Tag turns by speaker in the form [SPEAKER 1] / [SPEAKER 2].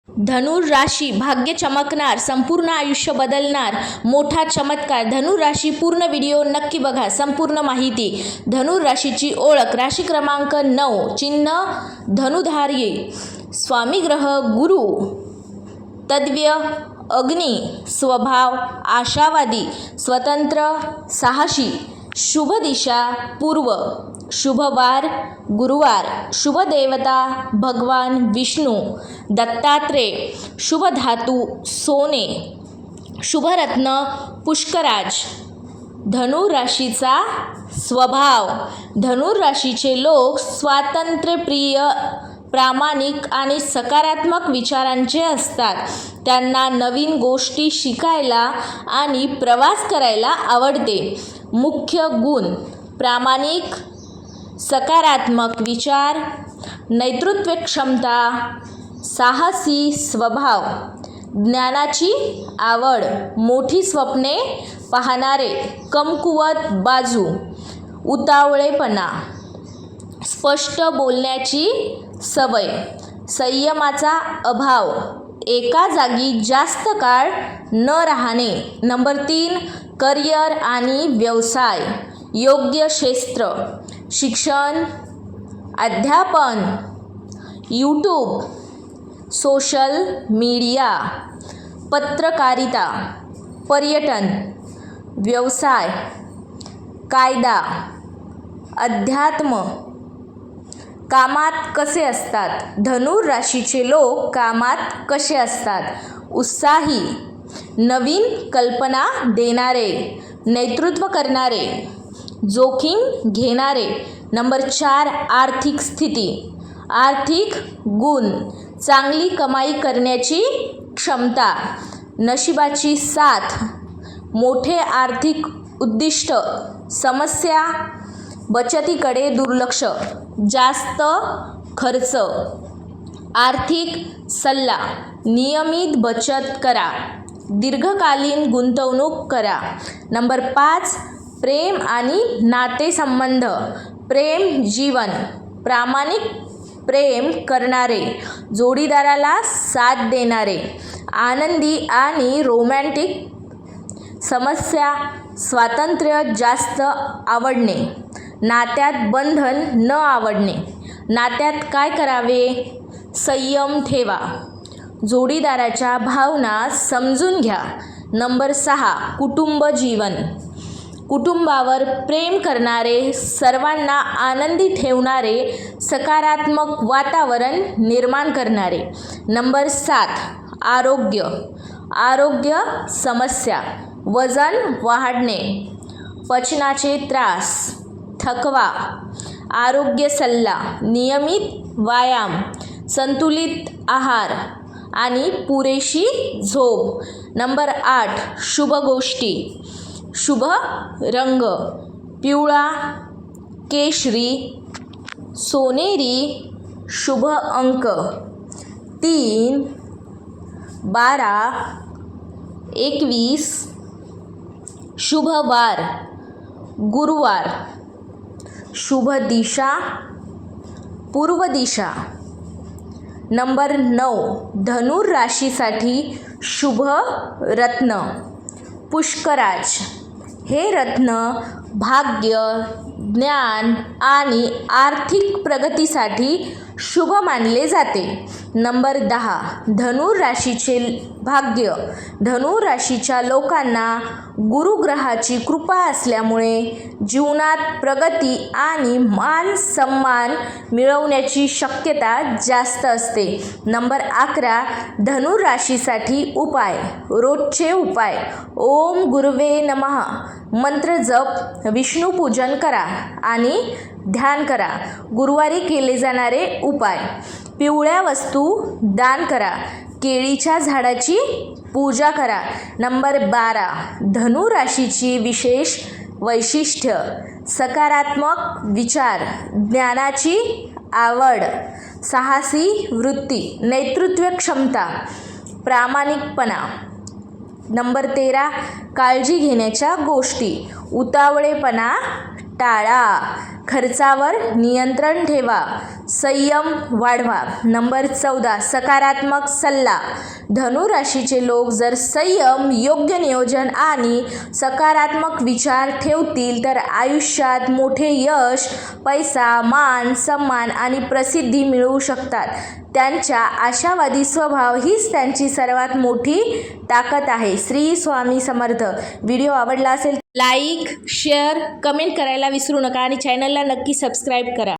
[SPEAKER 1] धनुर राशी भाग्य चमकणार, संपूर्ण आयुष्य बदलणार, मोठा चमत्कार. धनुर राशी पूर्ण व्हिडिओ नक्की बघा. संपूर्ण माहिती. धनुर राशीची ओळख. राशी क्रमांक 9, चिन्ह धनुधार्य, स्वामी ग्रह गुरु, तद्व्य अग्नी, स्वभाव आशावादी, स्वतंत्र, साहसी, शुभ दिशा पूर्व, शुभ वार गुरुवार, शुभ देवता भगवान विष्णू दत्तात्रेय, शुभ धातू सोने, शुभ रत्न पुष्कराज. धनुर राशीचा स्वभाव. धनुर राशीचे लोक स्वातंत्र्यप्रिय, प्रामाणिक आणि सकारात्मक विचारांचे असतात. त्यांना नवीन गोष्टी शिकायला आणि प्रवास करायला आवडते. मुख्य गुण: प्रामाणिक, सकारात्मक विचार, नेतृत्व क्षमता, साहसी स्वभाव, ज्ञानाची आवड, मोठी स्वप्ने पाहणारे, कमकुवत बाजू, उतावळेपणा, स्पष्ट बोलण्याची सवय, संयमाचा अभाव, एका जागी जास्त काळ न राहणे. नंबर 3, करिअर आणि व्यवसाय. योग्य क्षेत्र: शिक्षण, अध्यापन, यूट्यूब, सोशल मीडिया, पत्रकारिता, पर्यटन, व्यवसाय, कायदा, अध्यात्म. कामात कसे असतात? धनुर राशीचे लोक कामात कसे असतात? उत्साही, नवीन कल्पना देणारे, नेतृत्व करणारे, जोखीम घेणारे. नंबर 4, आर्थिक स्थिती. आर्थिक गुण: चांगली कमाई करण्याची क्षमता, नशिबाची साथ, मोठे आर्थिक उद्दिष्ट, समस्या, बचतीकडे दुर्लक्ष, जास्त खर्च. आर्थिक सल्ला: नियमित बचत करा, दीर्घकालीन गुंतवणूक करा. नंबर 5, प्रेम आणि नातेसंबंध. प्रेम जीवन: प्रामाणिक प्रेम करणारे, जोडीदाराला साथ देणारे, आनंदी आणि रोमॅन्टिक. समस्या: स्वातंत्र्य जास्त आवडणे, नात्यात बंधन न आवडणे. नात्यात काय करावे? संयम ठेवा, जोडीदाराच्या भावना समजून घ्या. नंबर 6, कुटुंब जीवन. कुटुंबावर प्रेम करणारे, सर्वांना आनंदी ठेवणारे, सकारात्मक वातावरण निर्माण करणारे. नंबर 7, आरोग्य. आरोग्य समस्या: वजन वाढणे, पचनाचे त्रास, थकवा. आरोग्य सल्ला: नियमित व्यायाम, संतुलित आहार आणि पुरेशी झोप. नंबर 8, शुभ गोष्टी. शुभ रंग: पिवळा, केशरी, सोनेरी. शुभ अंक: 3, 12, 21. शुभ वार गुरुवार. शुभ दिशा पूर्व दिशा. नंबर 9, धनुर राशीसाठी शुभ रत्न पुष्कराज. हे रत्न भाग्य, ज्ञान आणि आर्थिक प्रगतीसाठी शुभ मानले जाते. नंबर 10, धनुर राशीचे भाग्य. धनुर राशीच्या लोकांना गुरुग्रहाची कृपा असल्यामुळे जीवनात प्रगती आणि मान सन्मान मिळवण्याची शक्यता जास्त असते. नंबर 11, धनुर राशीसाठी उपाय. रोजचे उपाय: ओम गुरुवे नमः मंत्र जप, विष्णू पूजन करा आणि ध्यान करा. गुरुवारी केले जाणारे उपाय: पिवळ्या वस्तू दान करा, केळीच्या झाडाची पूजा करा. नंबर 12, धनु राशीची विशेष वैशिष्ट्य: सकारात्मक विचार, ज्ञानाची आवड, साहसी वृत्ती, नेतृत्व क्षमता, प्रामाणिकपणा. नंबर 13, काळजी घेण्याच्या गोष्टी: उतावळेपणा टाळा, खर्चावर नियंत्रण ठेवा, संयम वाढवा. नंबर 14 सकारात्मक सल्ला. धनु राशीचे लोक जर संयम, योग्य नियोजन आणि सकारात्मक विचार ठेवतील तर आयुष्यात मोठे यश, पैसा, मान, सन्मान आणि प्रसिद्धी मिळवू शकतात. त्यांच्या आशावादी स्वभाव हीच त्यांची सर्वात मोठी ताकद आहे. श्री स्वामी समर्थ. व्हिडिओ आवडला असेल लाईक, शेअर, कमेंट करायला विसरू नका आणि चॅनलला नक्की सबस्क्राईब करा.